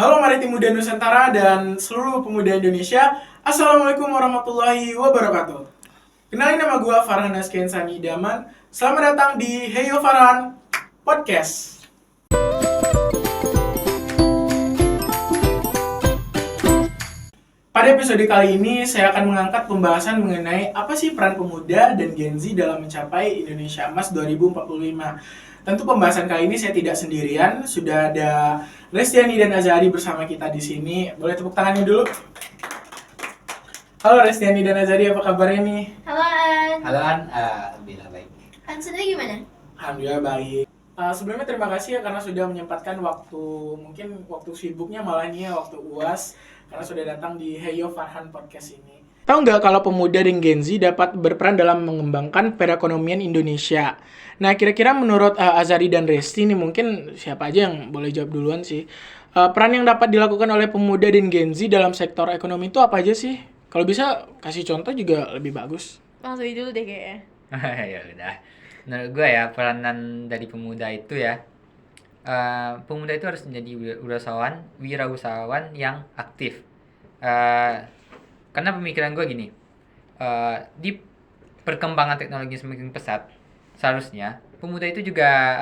Halo Maritim Muda Nusantara dan seluruh pemuda Indonesia. Assalamualaikum warahmatullahi wabarakatuh. Kenalin, nama gue Farhan Askensani Daman. Selamat datang di Heyo Farhan Podcast. Pada episode kali ini saya akan mengangkat pembahasan mengenai apa sih peran pemuda dan Gen Z dalam mencapai Indonesia Emas 2045. Tentu pembahasan kali ini saya tidak sendirian, sudah ada Restiani dan Azari bersama kita di sini. Boleh tepuk tangannya dulu. Halo Restiani dan Azari, apa kabarnya nih? Halo An. Halo An, alhamdulillah baik. An sendiri gimana? Alhamdulillah baik. Sebelumnya terima kasih ya karena sudah menyempatkan waktu, mungkin waktu sibuknya malah nih ya, waktu UAS, karena sudah datang di Heyo Farhan Podcast ini. Tahu nggak kalau pemuda dan Gen Z dapat berperan dalam mengembangkan perekonomian Indonesia? Nah, kira-kira menurut Azari dan Resti nih, mungkin siapa aja yang boleh jawab duluan sih. Peran yang dapat dilakukan oleh pemuda dan Gen Z dalam sektor ekonomi itu apa aja sih? Kalau bisa kasih contoh juga lebih bagus. Langsung dulu deh kayaknya. Ya udah. Menurut gue ya peranan dari pemuda itu ya, pemuda itu harus menjadi wirausahawan yang aktif. Karena pemikiran gue gini, di perkembangan teknologi semakin pesat, seharusnya pemuda itu juga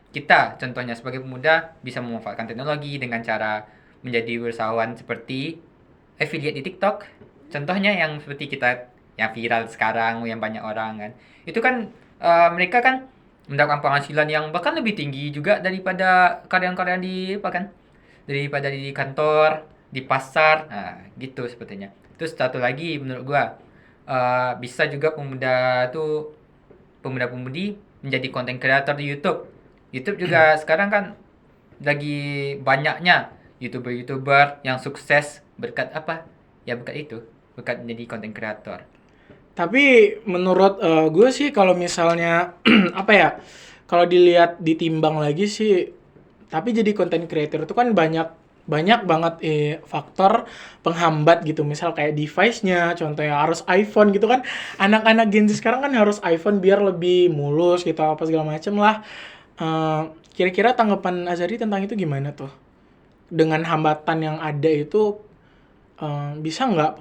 kita contohnya sebagai pemuda bisa memanfaatkan teknologi dengan cara menjadi wirausahawan seperti affiliate di TikTok. Contohnya yang seperti kita yang viral sekarang, yang banyak orang kan. Itu kan mereka kan mendapatkan penghasilan yang bahkan lebih tinggi juga daripada karyawan-karyawan daripada di kantor, di pasar. Nah, gitu sepertinya. Terus satu lagi menurut gua bisa juga pemuda-pemudi menjadi content creator di YouTube. YouTube juga sekarang kan lagi banyaknya YouTuber yang sukses berkat apa? Ya berkat itu, berkat menjadi content creator. Tapi menurut gue sih kalau misalnya kalau dilihat ditimbang lagi sih, tapi jadi content creator itu kan banyak banget faktor penghambat gitu. Misal kayak device-nya, contohnya harus iPhone gitu kan. Anak-anak Gen Z sekarang kan harus iPhone biar lebih mulus gitu, apa segala macem lah. Kira-kira tanggapan Azari tentang itu gimana tuh? Dengan hambatan yang ada itu, bisa nggak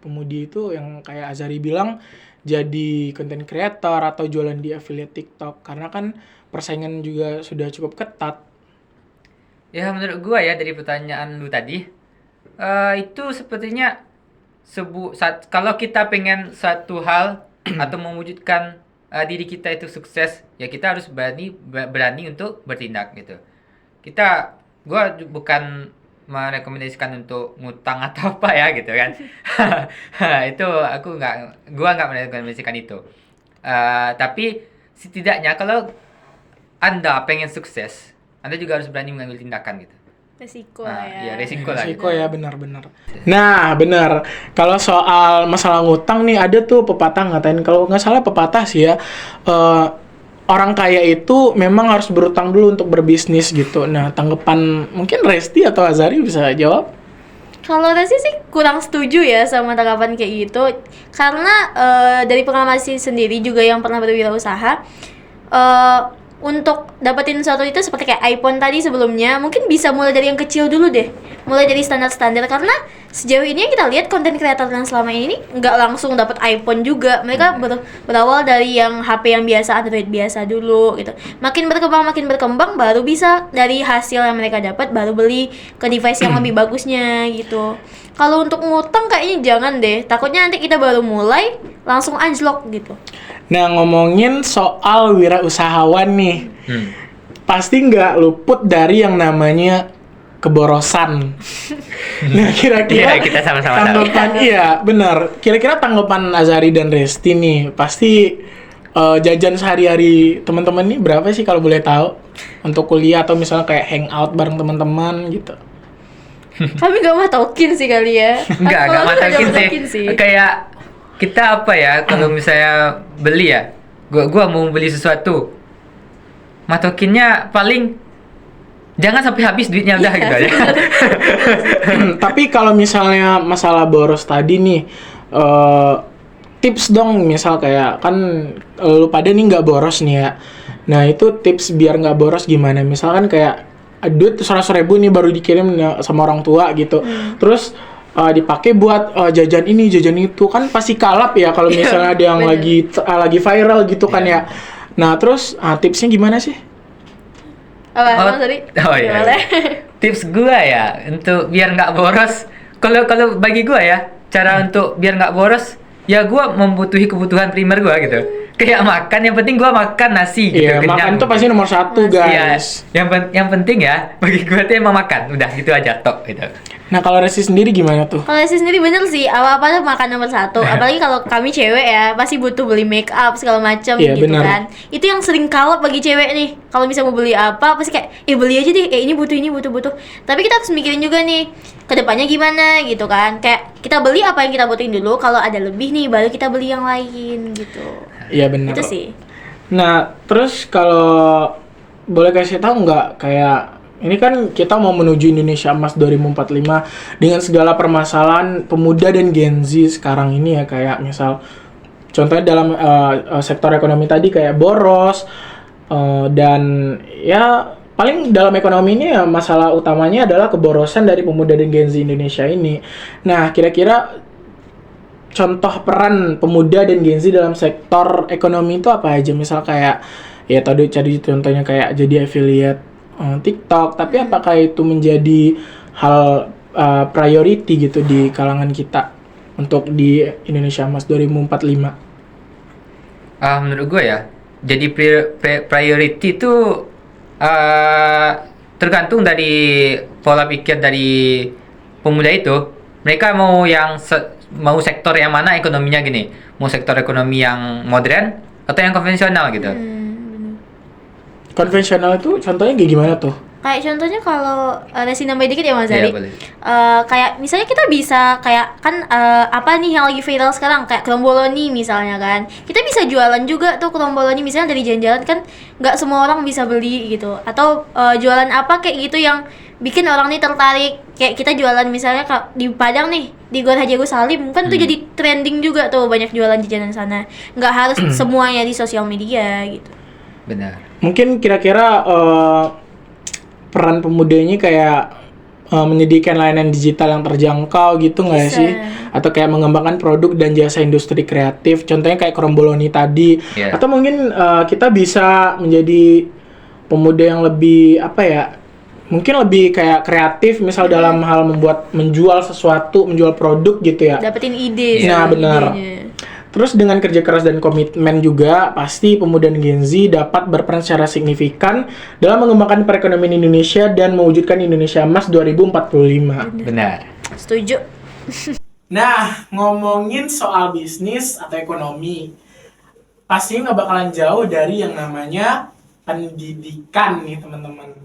pemudi itu yang kayak Azari bilang jadi content creator atau jualan di affiliate TikTok? Karena kan persaingan juga sudah cukup ketat. Ya menurut gua ya dari pertanyaan lu tadi, itu sepertinya kalau kita pengen satu hal atau mewujudkan diri kita itu sukses, ya kita harus berani untuk bertindak gitu. Gua bukan merekomendasikan untuk ngutang atau apa ya gitu kan. Itu gua nggak merekomendasikan itu. Tapi setidaknya kalau Anda pengen sukses, Anda juga harus berani mengambil tindakan gitu. Resiko ya. Iya, resiko lah. Resiko ya, benar-benar. Nah, benar. Kalau soal masalah ngutang nih, ada tuh pepatah ngatain, kalau nggak salah pepatah sih ya, orang kaya itu memang harus berutang dulu untuk berbisnis gitu. Nah, tanggapan mungkin Resti atau Azari bisa jawab? Kalau Resi sih kurang setuju ya sama tanggapan kayak gitu. Karena dari pengalaman sendiri juga yang pernah berwirausaha, untuk dapetin sesuatu itu seperti kayak iPhone tadi sebelumnya, mungkin bisa mulai dari yang kecil dulu deh, mulai dari standar-standar. Karena sejauh ini yang kita lihat konten kreator yang selama ini nggak langsung dapat iPhone juga, mereka berawal dari yang HP yang biasa, Android biasa dulu gitu. Makin berkembang baru bisa dari hasil yang mereka dapat baru beli ke device yang lebih bagusnya gitu. Kalau untuk ngutang kayaknya jangan deh, takutnya nanti kita baru mulai langsung anjlok gitu. Nah, ngomongin soal wirausahawan nih, pasti nggak luput dari yang namanya keborosan. Nah, kira-kira Kita sama-sama tanggapan, iya benar. Kira-kira tanggapan Azari dan Resti nih, pasti jajan sehari-hari teman-teman nih berapa sih kalau boleh tahu? Untuk kuliah atau misalnya kayak hangout bareng teman-teman gitu. Kami nggak matokin sih kali ya. Nggak matokin sih. Kayak kita kalau misalnya beli ya, gua mau beli sesuatu, matokinnya paling jangan sampai habis duitnya udah gitu aja. Tapi kalau misalnya masalah boros tadi nih, tips dong, misal kayak kan lu pada nih nggak boros nih ya. Nah itu tips biar nggak boros gimana? Misalkan kayak duit 100.000 nih baru dikirim sama orang tua gitu. Terus dipakai buat jajan ini jajan itu, kan pasti kalap ya kalau misalnya ada yang lagi viral gitu kan ya. Nah terus tipsnya gimana sih? Apa tadi? Oh iya. Tips gua ya untuk biar nggak boros. Kalau bagi gua ya, cara untuk biar nggak boros, ya gua membutuhi kebutuhan primer gua gitu. Kayak makan, yang penting gua makan nasi gitu. Iya, makan tuh pasti nomor 1 guys. Iya, yang penting ya bagi gua tuh emang makan. Udah gitu aja tok gitu. Nah kalau Resi sendiri gimana tuh? Kalau Resi sendiri bener sih, apa-apa tuh makan nomor 1. Apalagi kalau kami cewek ya, pasti butuh beli make up segala macam Iya, gitu bener. kan. Itu yang sering kalap bagi cewek nih. Kalau misalnya mau beli apa, pasti kayak beli aja deh. Ini butuh. Tapi kita harus mikirin juga nih, kedepannya gimana gitu kan. Kayak kita beli apa yang kita butuhin dulu. Kalau ada lebih nih, baru kita beli yang lain gitu. Iya benar. Itu sih. Nah terus kalau boleh kasih tahu nggak, kayak ini kan kita mau menuju Indonesia Emas 2045 dengan segala permasalahan pemuda dan Gen Z sekarang ini ya, kayak misal contohnya dalam sektor ekonomi tadi kayak boros dan ya paling dalam ekonomi ini ya masalah utamanya adalah keborosan dari pemuda dan Gen Z Indonesia ini. Nah kira-kira contoh peran pemuda dan Gen Z dalam sektor ekonomi itu apa aja? Misal kayak ya tadi contohnya kayak jadi affiliate TikTok, tapi apakah itu menjadi hal priority gitu di kalangan kita untuk di Indonesia Emas 2045? Menurut gue ya, jadi priority itu tergantung dari pola pikir dari pemuda itu. Mereka mau mau sektor yang mana ekonominya gini, mau sektor ekonomi yang modern atau yang konvensional gitu. Konvensional itu contohnya kayak gimana tuh? Kayak contohnya kalau Resi nambahin dikit ya Mas Iya, Ari. boleh. Kayak misalnya kita bisa kayak kan apa nih yang lagi viral sekarang kayak kromboloni misalnya kan. Kita bisa jualan juga tuh kromboloni misalnya dari jalan-jalan kan nggak semua orang bisa beli gitu. Atau jualan apa kayak gitu yang bikin orang nih tertarik. Kayak kita jualan misalnya di Padang nih, di Gor Haji Agus Salim kan tuh jadi trending juga tuh, banyak jualan jajanan sana. Nggak harus semuanya di sosial media gitu. Benar. Mungkin kira-kira peran pemuda ini kayak menyediakan layanan digital yang terjangkau gitu nggak Bisa. sih? Atau kayak mengembangkan produk dan jasa industri kreatif, contohnya kayak kromboloni tadi. Yeah. Atau mungkin kita bisa menjadi pemuda yang lebih apa ya? Mungkin lebih kayak kreatif, misal dalam hal menjual sesuatu, menjual produk gitu ya. Dapetin ide. Nah, sama benar. idenya. Terus dengan kerja keras dan komitmen juga, pasti pemuda dan Gen Z dapat berperan secara signifikan dalam mengembangkan perekonomian Indonesia dan mewujudkan Indonesia Emas 2045. Benar. Setuju. Nah, ngomongin soal bisnis atau ekonomi, pasti nggak bakalan jauh dari yang namanya pendidikan nih teman-teman.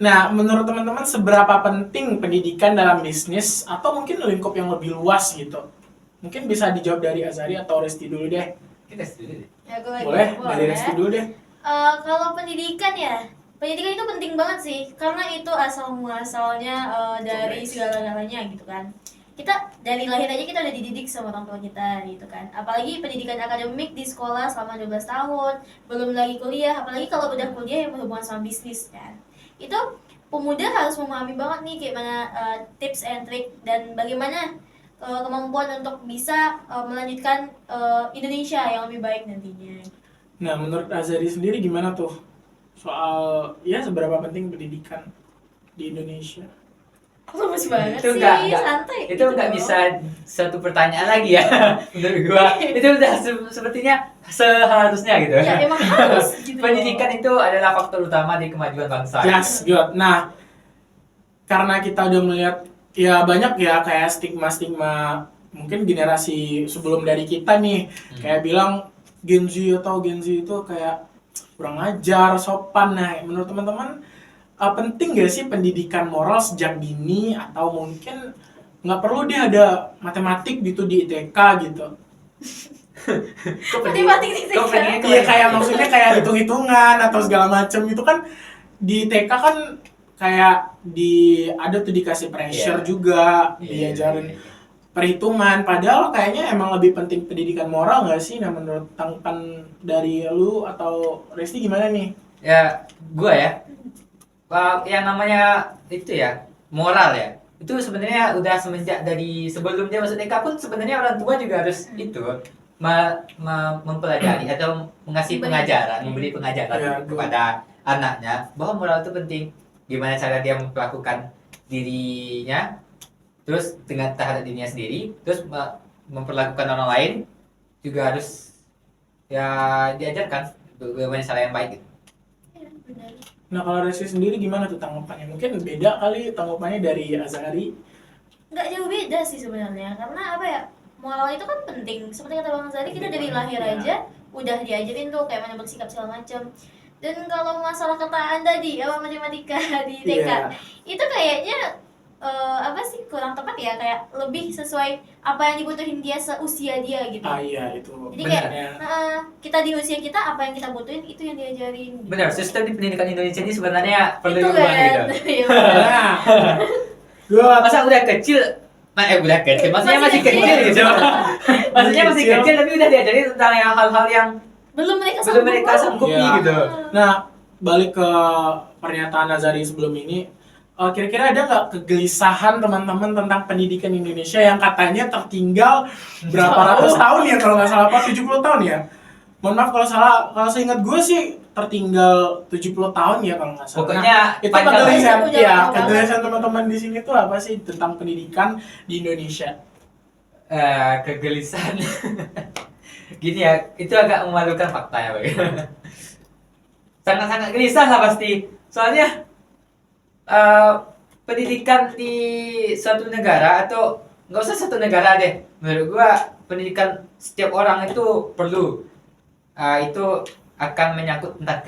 Nah, menurut teman-teman seberapa penting pendidikan dalam bisnis atau mungkin lingkup yang lebih luas gitu? Mungkin bisa dijawab dari Azari atau Resti dulu deh. Kita dulu deh. Ya, Boleh, dari Resti dulu deh. Kalau pendidikan itu penting banget sih, karena itu asal muasalnya dari segala-galanya gitu kan. Kita dari lahir aja kita udah dididik sama orang tua kita gitu kan. Apalagi pendidikan akademik di sekolah selama 12 tahun, belum lagi kuliah, apalagi kalau udah kuliah yang berhubungan sama bisnis kan. Itu pemuda harus memahami banget nih kayak mana tips and trick dan bagaimana kemampuan untuk bisa melanjutkan Indonesia yang lebih baik nantinya. Nah, menurut Azari sendiri gimana tuh soal ya seberapa penting pendidikan di Indonesia? Lemes banget Itu sih, nggak santai. itu nggak bisa satu pertanyaan lagi ya menurut gua. Itu udah sepertinya seharusnya gitu. Ya emang harus gitu. Pendidikan itu adalah faktor utama di kemajuan bangsa. Yes, good. Nah, karena kita udah melihat ya banyak ya kayak stigma-stigma mungkin generasi sebelum dari kita nih kayak bilang Gen Z itu kayak kurang ajar, sopan. Nah, menurut teman-teman penting gak sih pendidikan moral sejak dini atau mungkin nggak perlu dia ada matematik gitu di ITK gitu? Matematik di TK. Iya kayak maksudnya kayak hitung-hitungan atau segala macam itu kan di TK kan kayak ada tuh dikasih pressure juga, diajarin perhitungan, padahal kayaknya emang lebih penting pendidikan moral nggak sih? Nah menurut tanggapan dari lu atau Resti gimana nih? Ya, gua ya. yang namanya itu ya moral ya, itu sebenarnya udah semenjak dari sebelum dia masuk TK pun sebenarnya orang tua juga harus itu mempelajari atau mengasih pengajaran, memberi pengajaran Ya, kepada anaknya bahwa moral itu penting, gimana cara dia memperlakukan dirinya, terus dengan terhadap dirinya sendiri, terus memperlakukan orang lain juga harus ya diajarkan bagaimana cara yang baik gitu. Iya, benar. Nah kalau Resi sendiri gimana tuh tanggapannya? Mungkin beda kali tanggapannya dari Azhari. Nggak jauh beda sih sebenarnya, karena apa ya, moral itu kan penting. Seperti kata Bang Zari, kita dari lahir Ya. aja udah diajarin tuh kayak mana bersikap segala macam. Dan kalau masalah ketaan tadi apa matematika di TK, Iya. itu kayaknya apa sih, kurang tepat ya, kayak lebih sesuai apa yang dibutuhin dia seusia dia gitu. Iya itu. Jadi kayak benernya. kita di usia kita apa yang kita butuhin itu yang diajarin gitu. Benar, sistem di pendidikan Indonesia ini sebenarnya perlu Itu diubah kan. gitu. Iya. Nah, gua Masa udah kecil, udah kecil, maksudnya masih Masih kecil kecil. gitu. Maksudnya masih Kecil. kecil tapi udah diajarin tentang yang hal-hal yang belum mereka belum mereka sanggupi Iya. gitu. Nah, balik ke pernyataan Azhari sebelum ini, kira-kira ada nggak kegelisahan teman-teman tentang pendidikan Indonesia yang katanya tertinggal berapa ratus tahun ya, kalau nggak salah, 70 tahun ya? Mohon maaf kalau salah, kalau seingat gue sih tertinggal 70 tahun ya kalau nggak salah. Pokoknya itu panjang lah. kegelisahan, Udah ya, lama kegelisahan teman-teman di sini tuh apa sih tentang pendidikan di Indonesia? Kegelisahan. Gini ya, itu agak memalukan fakta ya, Bang. Sangat-sangat gelisah lah pasti. Soalnya pendidikan di suatu negara atau nggak usah satu negara deh, menurut gua pendidikan setiap orang itu perlu. Itu akan menyangkut tentang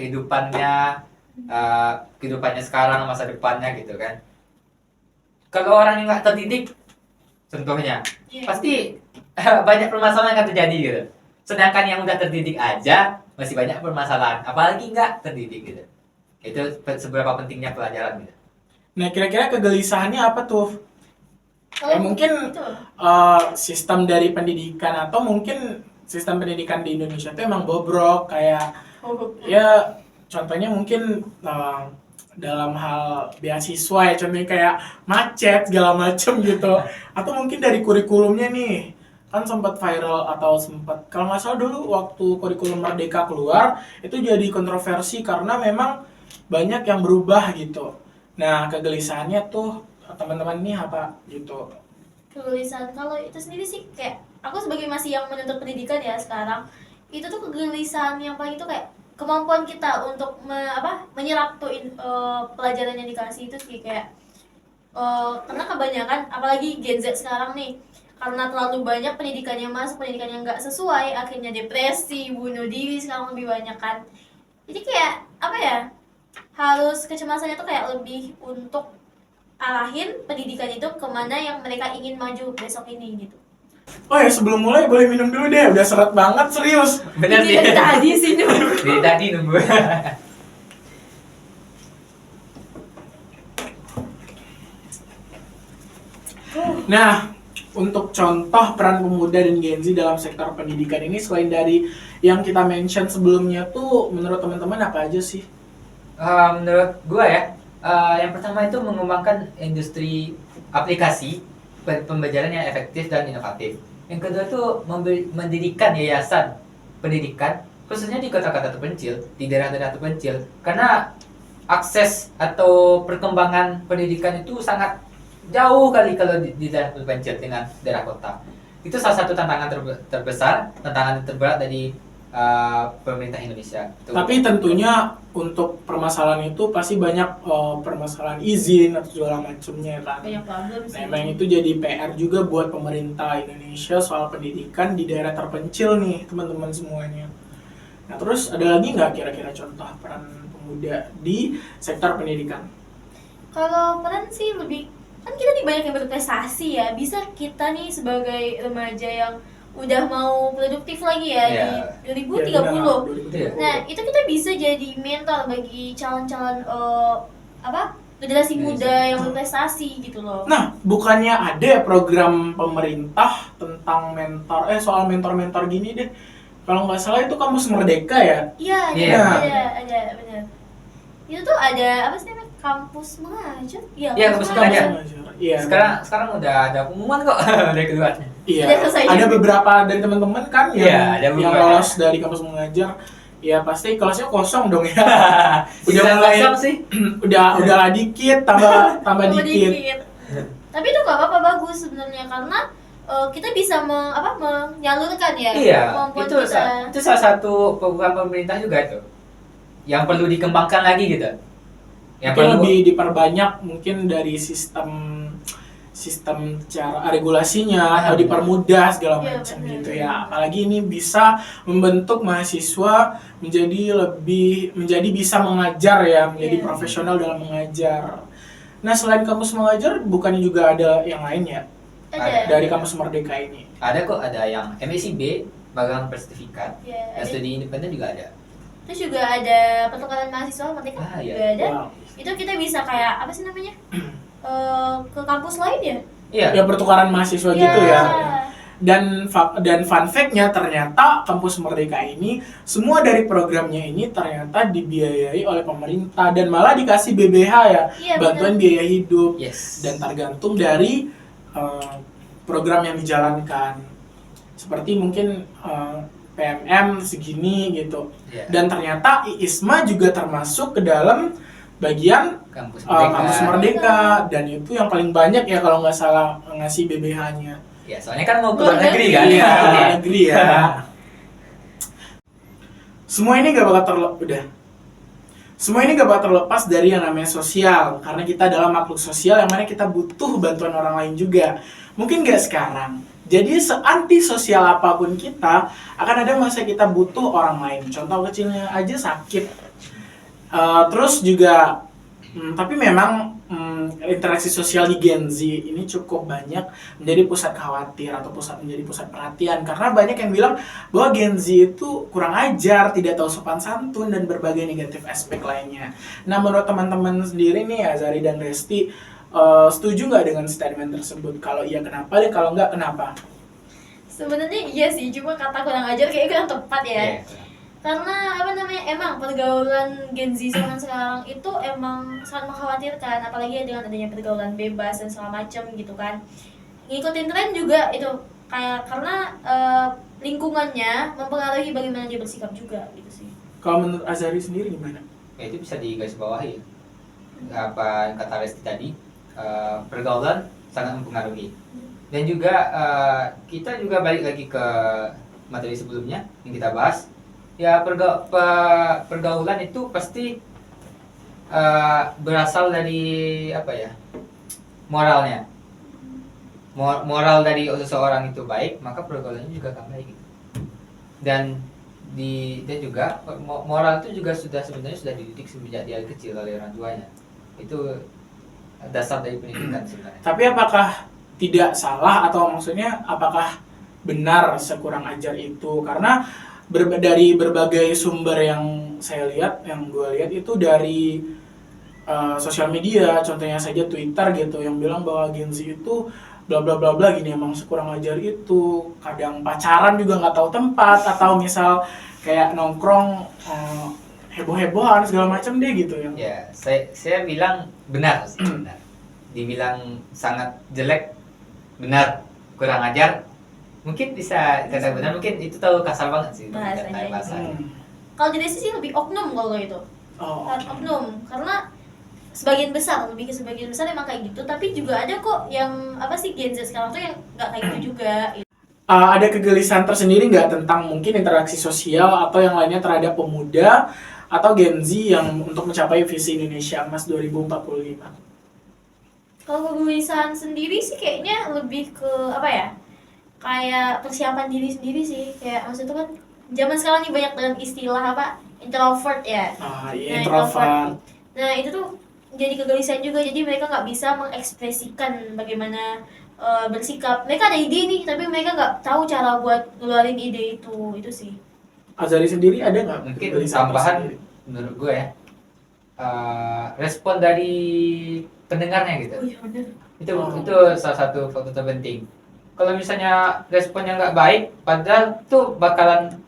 kehidupannya sekarang, masa depannya gitu kan. Kalau orang yang nggak terdidik, contohnya, Iya. pasti banyak permasalahan yang akan terjadi gitu. Sedangkan yang udah terdidik aja masih banyak permasalahan, apalagi nggak terdidik gitu. Itu seberapa pentingnya pelajaran gitu. Nah, kira-kira kegelisahannya apa tuh? Mungkin itu. sistem dari pendidikan, atau mungkin sistem pendidikan di Indonesia itu emang bobrok, kayak ya contohnya mungkin dalam hal beasiswa ya, contohnya kayak macet segala macem gitu, atau mungkin dari kurikulumnya nih, kan sempat viral atau sempat, kalau nggak salah dulu waktu kurikulum Merdeka keluar itu jadi kontroversi karena memang banyak yang berubah gitu. Nah kegelisahannya tuh teman-teman nih apa gitu? Kegelisahan kalau itu sendiri sih, kayak aku sebagai masih yang menuntut pendidikan ya sekarang, itu tuh kegelisahan yang paling itu kayak kemampuan kita untuk menyerap tuh pelajaran yang dikasih itu sih, kayak karena kebanyakan apalagi Gen Z sekarang nih, karena terlalu banyak pendidikan yang masuk, pendidikan yang nggak sesuai, akhirnya depresi, bunuh diri sekarang lebih banyak kan. Jadi kayak apa ya, harus kecemasannya tuh kayak lebih untuk arahin pendidikan itu kemana yang mereka ingin maju besok ini gitu. Oh ya, sebelum mulai boleh minum dulu deh, udah seret banget, serius. Benar sih. Ini dari tadi sih Dari tadi nunggu. Nah, untuk contoh peran pemuda dan Gen Z dalam sektor pendidikan ini, selain dari yang kita mention sebelumnya tuh, menurut teman-teman apa aja sih? Menurut gua ya, yang pertama itu mengembangkan industri aplikasi pembelajaran yang efektif dan inovatif. Yang kedua tuh mendirikan yayasan pendidikan khususnya di kota-kota terpencil, di daerah-daerah terpencil, karena akses atau perkembangan pendidikan itu sangat jauh kali kalau di daerah terpencil dengan daerah kota. Itu salah satu tantangan terbesar, tantangan terberat dari pemerintah Indonesia. Tapi tentunya untuk permasalahan itu pasti banyak permasalahan izin atau segala macamnya kan. banyak problem Nah, sih. emang itu jadi PR juga buat pemerintah Indonesia soal pendidikan di daerah terpencil nih, teman-teman semuanya. Nah, terus ada lagi nggak kira-kira contoh peran pemuda di sektor pendidikan? Kalau peran sih lebih, kan kita nih banyak yang berprestasi ya, bisa kita nih sebagai remaja yang udah mau produktif lagi ya di 2030. Ya, benar, Nah, itu kita bisa jadi mentor bagi calon-calon generasi muda yang berprestasi gitu loh. Nah, bukannya ada program pemerintah tentang mentor, soal mentor-mentor gini deh. Kalau nggak salah itu Kampus Merdeka ya? Iya, Iya. ada benar. Itu tuh ada apa sih namanya? Kampus mengajar? Iya, Iya, kampus mengajar. Iya. Sekarang udah ada pengumuman kok dari keduanya. Iya. Udah selesai Ada juga. beberapa dari teman-teman kan Iya, ada yang beberapa. lolos dari kampus mengajar. Ya pasti kelasnya kosong dong ya. Udah Udah mulai kosong sih. udah lah dikit tambah dikit. Tapi itu gak apa-apa, bagus sebenarnya karena kita bisa menyalurkan ya Iya, kemampuan itu kita. itu salah satu program pemerintah juga tuh. Yang perlu dikembangkan lagi gitu. Yang Mungkin perlu lebih diperbanyak mungkin dari sistem cara regulasinya atau dipermudah segala Iya, macam benar. gitu ya. Apalagi ini bisa membentuk mahasiswa menjadi bisa mengajar ya, menjadi Iya. profesional dalam mengajar. Nah, selain kampus mengajar bukannya juga ada yang lain ya Ada. dari kampus Merdeka ini? ada kok, ada yang MSIB, magang bersertifikat. Ya, Dan ada. studi independen juga ada. Terus juga ada pertukaran mahasiswa Merdeka Ah, iya. juga ada. Wow. Itu kita bisa kayak apa sih namanya? Ke kampus lain ya? Iya. Ya pertukaran mahasiswa Iya. gitu ya. Dan fun fact-nya ternyata kampus Merdeka ini semua dari programnya ini ternyata dibiayai oleh pemerintah dan malah dikasih BBH ya, Iya, bantuan benar. biaya hidup, Yes. dan tergantung dari program yang dijalankan. Seperti mungkin PMM segini gitu. Iya. Dan ternyata IISMA juga termasuk ke dalam bagian Kampus kampus Merdeka, dan itu yang paling banyak ya kalau nggak salah ngasih BBH-nya. Ya, soalnya kan mau ke Luar luar negeri kan. Iya, luar negeri ya. Semua ini gak bakal terlepas dari yang namanya sosial, karena kita adalah makhluk sosial yang mana kita butuh bantuan orang lain juga. Mungkin gak sekarang. Jadi se-anti sosial apapun kita, akan ada masa kita butuh orang lain. Contoh kecilnya aja sakit. Terus juga, tapi memang interaksi sosial di Gen Z ini cukup banyak menjadi pusat khawatir atau menjadi pusat perhatian, karena banyak yang bilang bahwa Gen Z itu kurang ajar, tidak tahu sopan santun, dan berbagai negatif aspek lainnya. Nah, menurut teman-teman sendiri nih, Azari dan Resti, setuju nggak dengan statement tersebut? Kalau iya kenapa, dan kalau nggak kenapa? Sebenarnya iya sih, cuma kata kurang ajar kayaknya kurang tepat ya. Iya. Karena emang pergaulan Gen Z sekarang itu emang sangat mengkhawatirkan, apalagi dengan adanya pergaulan bebas dan segala macam gitu kan. Ngikutin tren juga itu kayak karena lingkungannya mempengaruhi bagaimana dia bersikap juga gitu sih. Kalau menurut Azari sendiri gimana? Ya, itu bisa digarisbawahi. Apa yang kata Resti tadi, pergaulan sangat mempengaruhi. Dan juga kita juga balik lagi ke materi sebelumnya yang kita bahas. Ya, pergaulan itu pasti berasal dari apa ya, moralnya. Moral dari seseorang itu baik, maka pergaulannya juga akan baik. Dan juga moral itu juga sebenarnya sudah dididik sejak dia kecil oleh orang tuanya. Itu dasar dari pendidikan sebenarnya. Tapi apakah tidak salah, atau maksudnya apakah benar sekurang ajar itu? Karena dari berbagai sumber yang saya lihat, yang gue lihat itu dari sosial media, contohnya saja Twitter gitu, yang bilang bahwa Gen Z itu bla bla bla bla gini, emang sekurang ajar itu. Kadang pacaran juga nggak tahu tempat, atau misal kayak nongkrong heboh-hebohan segala macam deh gitu ya. Ya, saya bilang benar sih, benar. Dibilang sangat jelek, benar. Kurang ajar, mungkin bisa kata benar, mungkin itu tahu kasar banget sih Bahasanya. bahasanya. Kalau jadi sih lebih oknum kalau itu. Oh, Sangat oknum karena sebagian besar emang kayak gitu, tapi juga ada kok yang Gen Z sekarang tuh yang nggak kayak gitu juga. ada kegelisahan tersendiri nggak tentang mungkin interaksi sosial atau yang lainnya terhadap pemuda atau Gen Z yang untuk mencapai visi Indonesia Emas 2045? Kalau kegelisahan sendiri sih kayaknya lebih ke kayak persiapan diri sendiri sih. Kayak maksudnya kan zaman sekarang nih banyak dengan istilah introvert ya. Iya, introvert. Nah itu tuh jadi kegelisahan juga, jadi mereka nggak bisa mengekspresikan bagaimana bersikap. Mereka ada ide nih, tapi mereka nggak tahu cara buat ngeluarin ide itu sih. Azari sendiri ada nggak Mungkin kegelisahan tambahan tersendiri? menurut gue ya, respon dari pendengarnya gitu. Oh iya bener. Itu salah satu faktor terpenting. Kalau misalnya responnya nggak baik, padahal tuh bakalan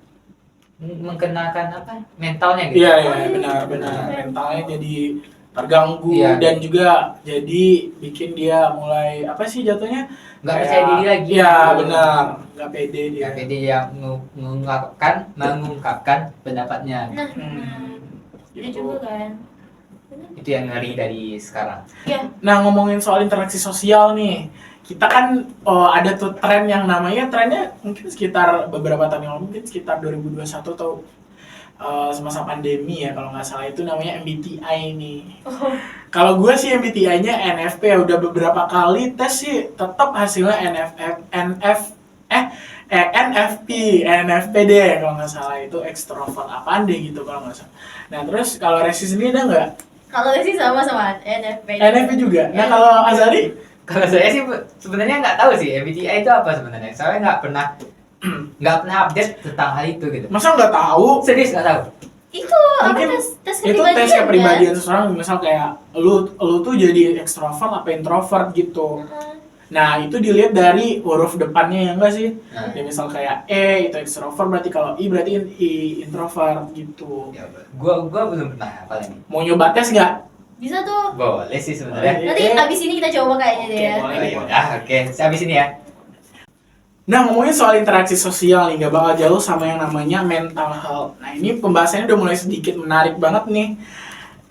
mengenakan mentalnya gitu. Iya, benar. Mentalnya jadi terganggu Iya. dan juga jadi bikin dia mulai apa sih jatuhnya Nggak kayak- percaya diri lagi. Iya benar, nggak pede dia. Ya, jadi yang mengungkapkan pendapatnya. Nah, itu Gitu. juga kan. Itu yang ngeri dari sekarang. Ya, Nah ngomongin soal interaksi sosial nih, kita kan ada tuh tren yang trennya mungkin sekitar beberapa tahun yang lalu, mungkin sekitar 2021 atau semasa pandemi ya kalau nggak salah, itu namanya MBTI nih. Kalau gue sih MBTI-nya NFP ya, udah beberapa kali tes sih tetap hasilnya NFP deh kalau nggak salah, itu ekstrovert apaan deh gitu kalau nggak salah. Nah terus kalau Resi sendiri ada nggak kalau sih sama NFP. NFP juga? Nah kalau Azari? Kalau saya sih sebenarnya nggak tahu sih MBTI itu apa sebenarnya. Saya nggak pernah update tentang hal itu gitu. Masa nggak tahu? Serius nggak tahu. Itu apa Mungkin tes itu kepribadian? tes kan? kepribadian seseorang, misal kayak lu tuh jadi ekstrovert apa introvert gitu. Nah itu dilihat dari huruf depannya ya enggak sih? Nah, Ya misal kayak E itu ekstrovert, berarti kalau I berarti introvert gitu. ya, gua belum pernah hafal ini. Mau nyoba tes nggak? Bisa tuh. Boleh sih sebenarnya. Nanti abis ini kita coba kayaknya deh ya. Boleh. Oh, ya udah, oke. Saya habis ini ya. Nah ngomongin soal interaksi sosial nih, nggak bakal jauh sama yang namanya mental health. Nah ini pembahasannya udah mulai sedikit menarik banget nih.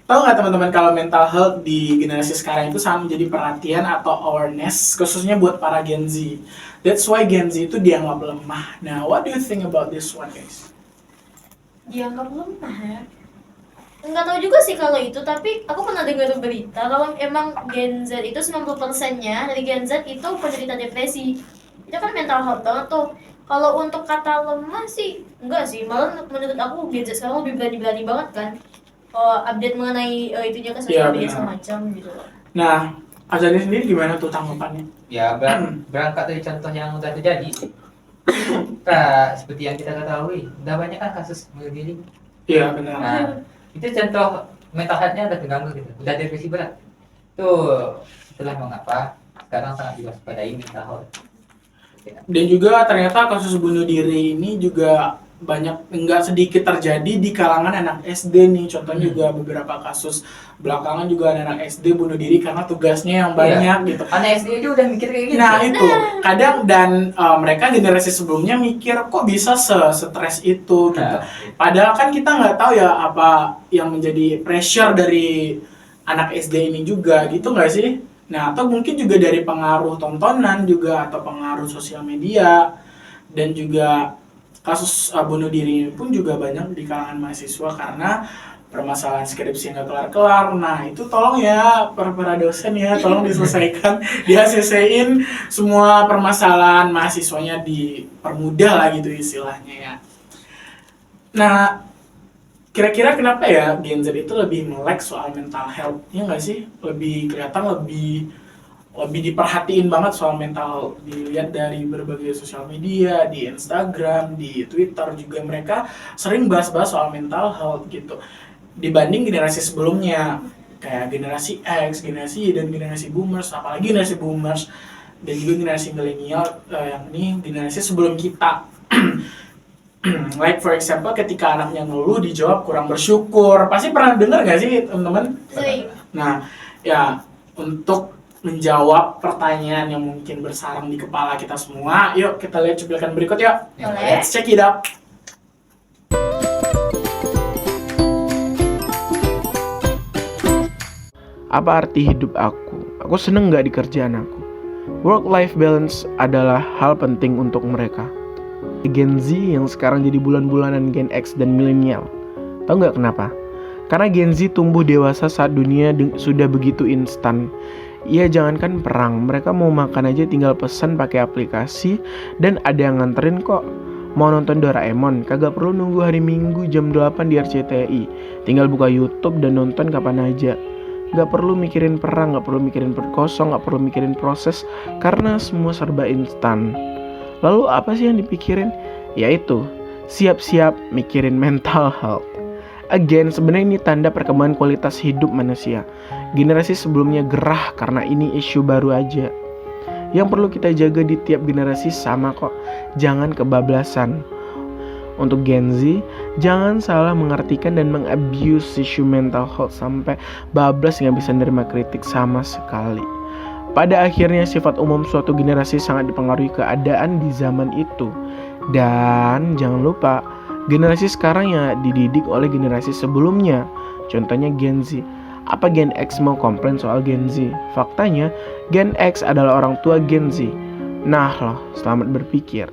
Tahu nggak teman-teman kalau mental health di generasi sekarang itu sangat menjadi perhatian atau awareness khususnya buat para Gen Z. That's why Gen Z itu dianggap lemah. Nah, what do you think about this one, guys? Dianggap lemah ya. Enggak tahu juga sih kalau itu, tapi aku pernah dengar berita kalau emang Gen Z itu 90%-nya dari Gen Z itu penderita depresi. Itu kan mental health banget tuh. Kalau untuk kata lemah sih enggak sih, malah menurut aku Gen Z sekarang lebih berani-berani banget kan. Update mengenai itunya kan Iya, sosial media benar. semacam gitu loh. Nah, Azani sendiri gimana tuh tanggapannya? Ya, berangkat dari contoh yang udah terjadi sih. Nah, seperti yang kita ketahui, udah banyak kan kasus bunuh diri. Iya, benar. Nah, itu contoh mental health-nya udah terganggu gitu, udah depresi berat. Tuh, itulah mengapa sekarang sangat diwaspadai mental health. Dan juga ternyata kasus bunuh diri ini juga enggak sedikit terjadi di kalangan anak SD nih. Contohnya juga beberapa kasus belakangan juga ada anak SD bunuh diri karena tugasnya yang banyak gitu. Anak SD itu udah mikir kayak gitu. Nah itu kadang dan mereka generasi sebelumnya mikir kok bisa stres itu gitu. Nah, Padahal kan kita nggak tahu ya apa yang menjadi pressure dari anak SD ini juga gitu nggak sih? Nah atau mungkin juga dari pengaruh tontonan juga atau pengaruh sosial media, dan juga kasus bunuh diri ini pun juga banyak di kalangan mahasiswa karena permasalahan skripsi nggak kelar-kelar. Nah itu tolong ya para dosen ya, tolong diselesaikan, di-ACC-in semua permasalahan mahasiswanya, dipermudah lah gitu istilahnya ya. Nah kira-kira kenapa ya Gen Z itu lebih melek soal mental health, ya nggak sih? Lebih kelihatan lebih diperhatiin banget soal mental, dilihat dari berbagai sosial media, di Instagram, di Twitter juga mereka sering bahas-bahas soal mental health gitu dibanding generasi sebelumnya kayak generasi X, generasi Y, dan generasi boomers, apalagi generasi boomers dan juga generasi milenial yang ini generasi sebelum kita. Like for example ketika anaknya ngeluh dijawab kurang bersyukur, pasti pernah dengar gak sih teman-teman? Sering. Nah ya untuk menjawab pertanyaan yang mungkin bersarang di kepala kita semua, yuk kita lihat cuplikan berikut yuk. Boleh. Let's check it out. Apa arti hidup aku? Aku seneng gak di kerjaan aku? Work-life balance adalah hal penting untuk mereka. Gen Z yang sekarang jadi bulan-bulanan Gen X dan milenial. Tahu gak kenapa? Karena Gen Z tumbuh dewasa saat dunia sudah begitu instan. Ya jangankan perang, mereka mau makan aja tinggal pesan pakai aplikasi dan ada yang nganterin kok. Mau nonton Doraemon, kagak perlu nunggu hari Minggu jam 8 di RCTI. Tinggal buka YouTube dan nonton kapan aja. Gak perlu mikirin perang, gak perlu mikirin perkosong, gak perlu mikirin proses, karena semua serba instan. Lalu apa sih yang dipikirin? Yaitu, siap-siap mikirin mental health. Again, sebenarnya ini tanda perkembangan kualitas hidup manusia. Generasi sebelumnya gerah karena ini isu baru aja. Yang perlu kita jaga di tiap generasi sama kok. Jangan kebablasan. Untuk Gen Z, jangan salah mengartikan dan mengabuse isu mental health sampai bablas nggak bisa nerima kritik sama sekali. Pada akhirnya sifat umum suatu generasi sangat dipengaruhi keadaan di zaman itu. Dan jangan lupa, generasi sekarang yang dididik oleh generasi sebelumnya. Contohnya Gen Z. Apa Gen X mau komplain soal Gen Z? Faktanya, Gen X adalah orang tua Gen Z. Nah loh, selamat berpikir.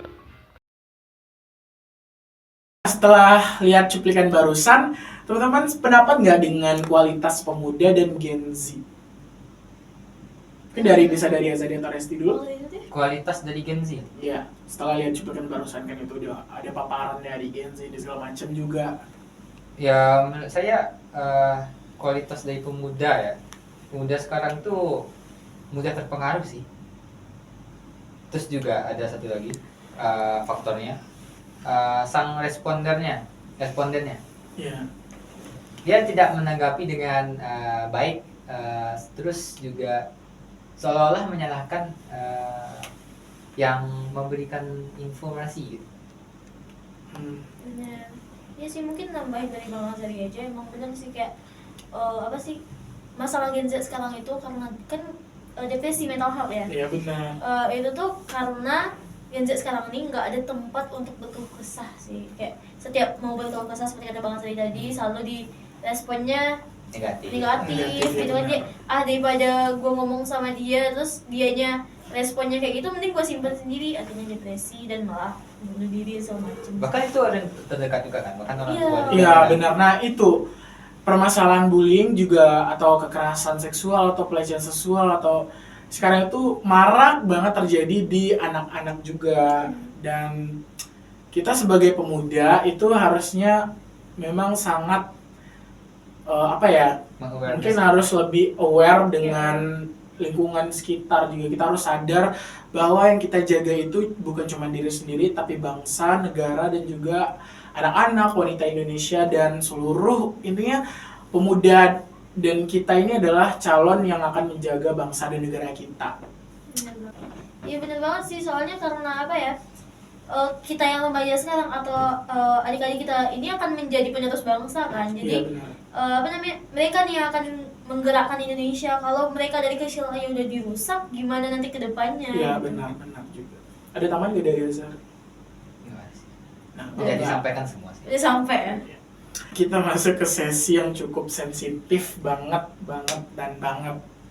Setelah lihat cuplikan barusan, teman-teman pendapat nggak dengan kualitas pemuda dan Gen Z? Mungkin bisa dari Azadi atau Resti dulu. Kualitas dari Gen Z. Ya, setelah lihat cuplikan barusan kan itu ada paparan dari Gen Z dan segala macam juga. Ya menurut saya kualitas dari pemuda ya. Pemuda sekarang tuh mudah terpengaruh sih. Terus juga ada satu lagi faktornya, sang respondennya. Ya. Dia tidak menanggapi dengan baik, terus juga seolah-olah menyalahkan yang memberikan informasi gitu. Bener. Ya sih, mungkin nambahin dari Bang Azari aja, emang bener sih kayak apa sih masalah Gen Z sekarang itu karena kan depresi mental health ya. Iya benar. Itu tuh karena Gen Z sekarang ini nggak ada tempat untuk berkeluh kesah sih. Kayak setiap mau berkeluh kesah seperti kata Bang Azari tadi, selalu di responnya Negatif. gitu kan dia, daripada gue ngomong sama dia terus dianya responnya kayak gitu, mending gue simpen sendiri, akhirnya depresi dan malah bunuh diri segala macem. Bahkan itu ada yang terdekat juga kan, bahkan orang Iya. tua. Iya benar. Nah itu permasalahan bullying juga atau kekerasan seksual atau pelecehan seksual atau sekarang itu marak banget terjadi di anak-anak juga. Dan kita sebagai pemuda itu harusnya memang sangat mungkin harus lebih aware dengan lingkungan sekitar juga. Kita harus sadar bahwa yang kita jaga itu bukan cuma diri sendiri, tapi bangsa, negara, dan juga anak-anak, wanita Indonesia, dan seluruh intinya pemuda dan kita ini adalah calon yang akan menjaga bangsa dan negara kita. Iya bener banget sih, soalnya karena apa ya, kita yang remaja sekarang atau adik-adik kita ini akan menjadi penerus bangsa kan. Jadi mereka nih yang akan menggerakkan Indonesia. Kalau mereka dari kecil aja udah dirusak, gimana nanti ke depannya? Iya benar juga. Ada tambahan nggak dari Azhar? Nah, Udah disampaikan semua sih. Udah sampai ya. Kita masuk ke sesi yang cukup sensitif banget.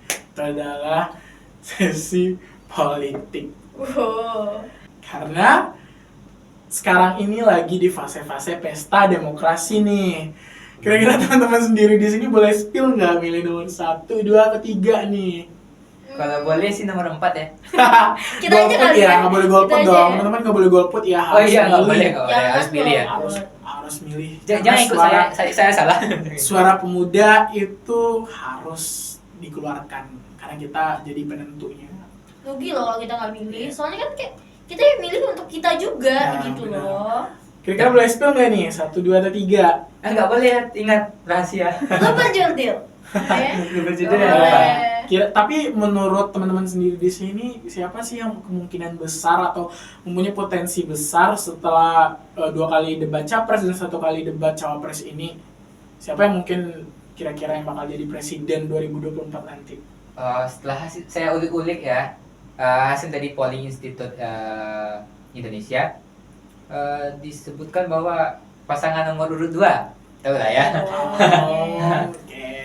Itu adalah sesi politik. Karena sekarang ini lagi di fase-fase pesta demokrasi nih. Kira-kira teman-teman sendiri di sini boleh spill nggak milih nomor 1, 2, atau 3 nih? Kalau boleh sih nomor 4 ya. Kita aja kali ya, ya. nggak boleh golput Kita dong. aja ya. Teman-teman nggak boleh golput ya. Oh Harus iya, nggak milih. boleh, harus pilih ya. Harus milih. Jangan Karena ikut saya salah. Suara pemuda itu harus dikeluarkan karena kita jadi penentunya. Rugi loh kalau kita nggak milih. Soalnya kan kayak kita yang milih untuk kita juga gitu benar. loh. Kira-kira boleh spill nggak nih? 1, 2, atau 3? Nggak boleh, ingat rahasia. Lo berjurdil. Berjudul ya. Boleh. Tapi menurut teman-teman sendiri di sini, siapa sih yang kemungkinan besar atau mempunyai potensi besar setelah 2 kali debat capres dan 1 kali debat cawapres ini? Siapa yang mungkin kira-kira yang bakal jadi presiden 2024 nanti? Setelah saya ulik-ulik ya, hasil dari Polling Institute Indonesia, disebutkan bahwa pasangan nomor urut 2, tahu lah ya,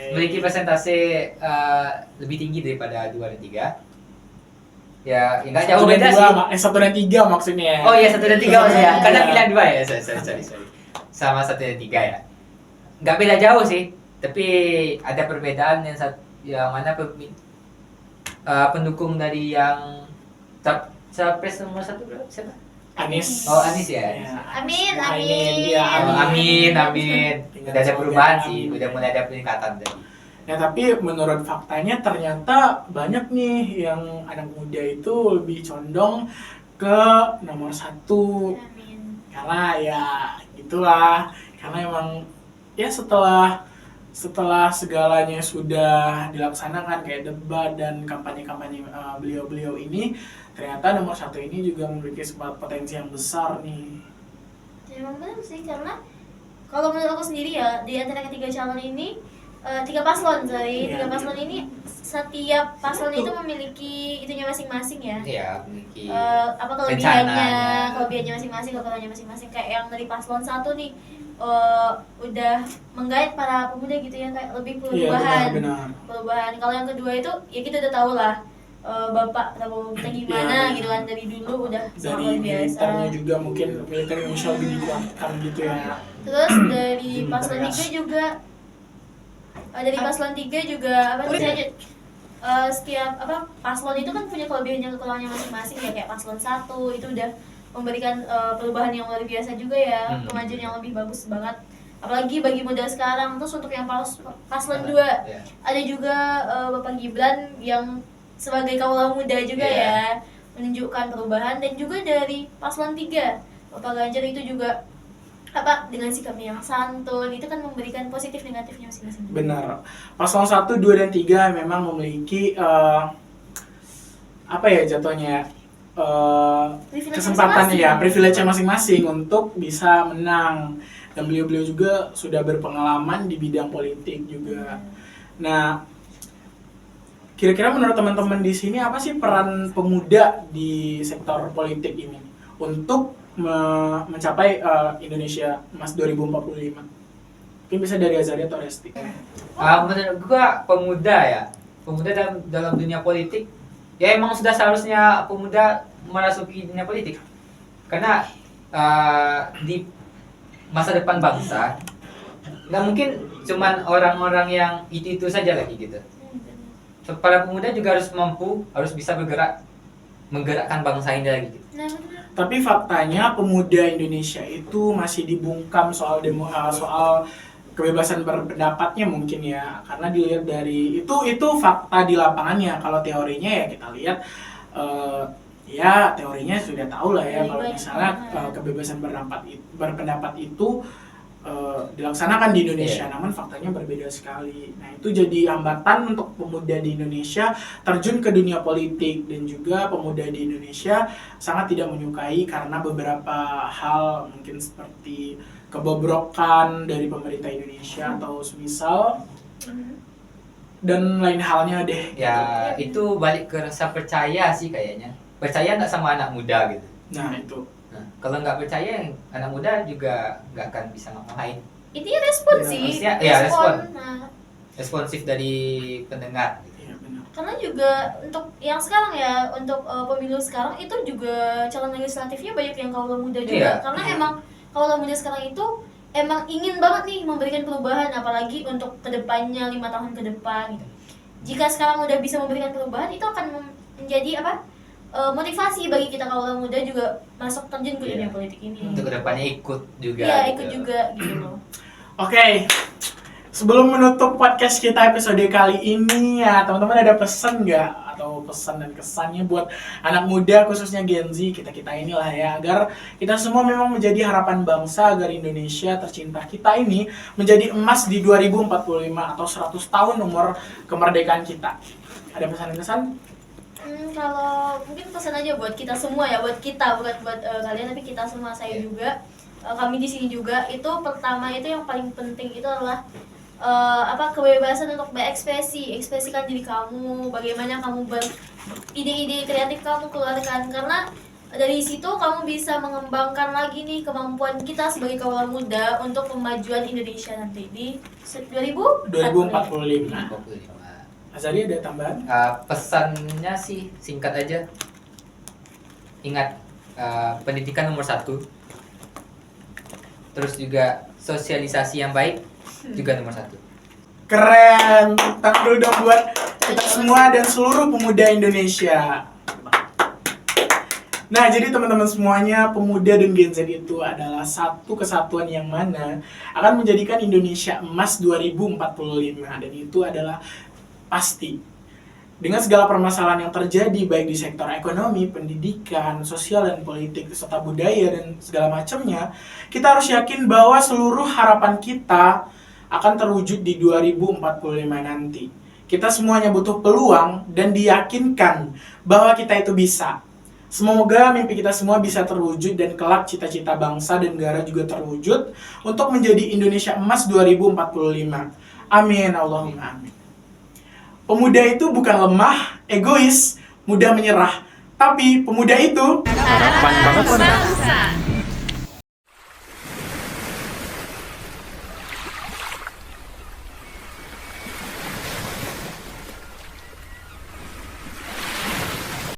memiliki persentase lebih tinggi daripada 2 dan 3. Ya, nggak jauh beda sih. 1 dan 3 maksudnya. Oh iya, 1 dan 3 maksudnya. Kadang bilang 2 ya, sorry. Sama 1 dan 3 ya. Nggak beda jauh sih, tapi ada perbedaan yang mana pendukung dari yang capres nomor 1 siapa? Anies. Oh, Anies ya. Amin. Iya, Amin. Udah ada perubahan sih, udah mulai ada peningkatan tadi. Ya tapi menurut faktanya ternyata banyak nih yang anak muda itu lebih condong ke nomor 1. Amin. Karena ya gitulah, karena emang ya setelah segalanya sudah dilaksanakan kayak debat dan kampanye-kampanye beliau-beliau ini, ternyata nomor 1 ini juga memiliki potensi yang besar nih. Ya Memang benar sih, karena kalau menurut aku sendiri ya, di antara ketiga calon ini, tiga paslon ini setiap paslon itu memiliki itunya masing-masing ya. Iya, memiliki Apa kelebihannya rencananya. masing-masing, kekurangannya masing-masing. Kayak yang dari paslon satu nih, udah menggait para pemuda gitu ya, kayak lebih Iya, benar. perubahan. Kalau yang kedua itu ya kita udah tahu lah, Bapak Prabowo kita gimana Iya. gitu kan, dari dulu udah sangat Dari luar biasa. militernya juga mungkin militer Indonesia lebih dikuatkan gitu ya. Terus dari paslon Beras. 3 juga, apa misalnya, setiap apa paslon itu kan punya kelebihannya kekurangannya masing-masing ya. Kayak paslon 1 itu udah memberikan perubahan yang luar biasa juga ya, kemajuan yang lebih bagus banget, apalagi bagi muda sekarang. Terus untuk yang paslon 2 Iya. ada juga Bapak Gibran yang sebagai kaula muda juga Iya. ya, menunjukkan perubahan. Dan juga dari paslon 3 Bapak Ganjar itu juga apa, dengan sikapnya yang santun itu kan memberikan positif negatifnya masing-masing. Benar. Paslon 1, 2, dan 3 memang memiliki apa ya jatuhnya Privilege kesempatan masing-masing. ya, privilege masing-masing untuk bisa menang. Dan beliau-beliau juga sudah berpengalaman di bidang politik juga. Nah, kira-kira menurut teman-teman di sini apa sih peran pemuda di sektor politik ini untuk mencapai Indonesia Emas 2045? Mungkin bisa dari Azaria atau Resti. Menurut gua pemuda dalam dunia politik ya emang sudah seharusnya pemuda merasuki dunia politik, karena di masa depan bangsa nggak mungkin cuman orang-orang yang itu saja lagi gitu. Para pemuda juga harus bisa menggerakkan bangsa ini lagi gitu. Nah, benar. Tapi faktanya pemuda Indonesia itu masih dibungkam soal soal kebebasan berpendapatnya mungkin ya, karena dilihat dari itu fakta di lapangannya. Kalau teorinya ya kita lihat ya teorinya sudah tahu lah ya, kalau misalnya kebebasan berpendapat itu dilaksanakan di Indonesia, namun faktanya berbeda sekali. Nah, itu jadi hambatan untuk pemuda di Indonesia terjun ke dunia politik, dan juga pemuda di Indonesia sangat tidak menyukai karena beberapa hal mungkin seperti kebobrokan dari pemerintah Indonesia atau semisal dan lain halnya deh. Ya itu balik ke rasa percaya sih kayaknya. Percaya nggak sama anak muda gitu. Nah, itu. Nah, kalau nggak percaya, anak muda juga nggak akan bisa ngapa-ngapain. Intinya respon Ya, sih. maksudnya, ya, respon. Nah, Responsif dari pendengar. Iya, benar. karena juga untuk yang sekarang ya, untuk pemilu sekarang itu juga calon legislatifnya banyak yang kaula muda juga. Iya. Karena emang kaula muda sekarang itu emang ingin banget nih memberikan perubahan, apalagi untuk kedepannya 5 tahun ke depan gitu. Jika sekarang udah bisa memberikan perubahan, itu akan menjadi apa, motivasi bagi kita kaula muda juga masuk terjun ke dunia Iya. politik ini. Untuk kedepannya ikut juga. Iya, gitu. ikut juga gitu loh. Oke, sebelum menutup podcast kita episode kali ini ya, teman-teman ada pesan nggak? Atau pesan dan kesannya buat anak muda, khususnya Gen Z, kita-kita inilah ya, agar kita semua memang menjadi harapan bangsa, agar Indonesia tercinta kita ini menjadi emas di 2045 atau 100 tahun umur kemerdekaan kita. Ada pesan-pesan? Kalau mungkin pesan aja buat kita semua ya, buat kita, bukan buat kalian, tapi kita semua, saya juga, kami di sini juga. Itu pertama, itu yang paling penting itu adalah kebebasan untuk berekspresi, ekspresikan diri kamu, bagaimana kamu ide-ide kreatif kamu keluarkan, karena dari situ kamu bisa mengembangkan lagi nih kemampuan kita sebagai kaula muda untuk kemajuan Indonesia nanti di 2045. 45. Azari ada tambahan? Pesannya sih singkat aja. Ingat, pendidikan nomor 1. Terus juga sosialisasi yang baik juga nomor 1. Keren! Tangan dulu dong buat kita semua dan seluruh pemuda Indonesia. Nah, jadi teman-teman semuanya, pemuda dan Gen Z itu adalah satu kesatuan yang mana akan menjadikan Indonesia emas 2045, dan itu adalah pasti. Dengan segala permasalahan yang terjadi baik di sektor ekonomi, pendidikan, sosial, dan politik, serta budaya dan segala macamnya, kita harus yakin bahwa seluruh harapan kita akan terwujud di 2045 nanti. Kita semuanya butuh peluang dan diyakinkan bahwa kita itu bisa. Semoga mimpi kita semua bisa terwujud dan kelak cita-cita bangsa dan negara juga terwujud untuk menjadi Indonesia Emas 2045. Amin, Allahumma amin. Pemuda itu bukan lemah, egois, mudah menyerah, tapi pemuda itu Harapan bangsa.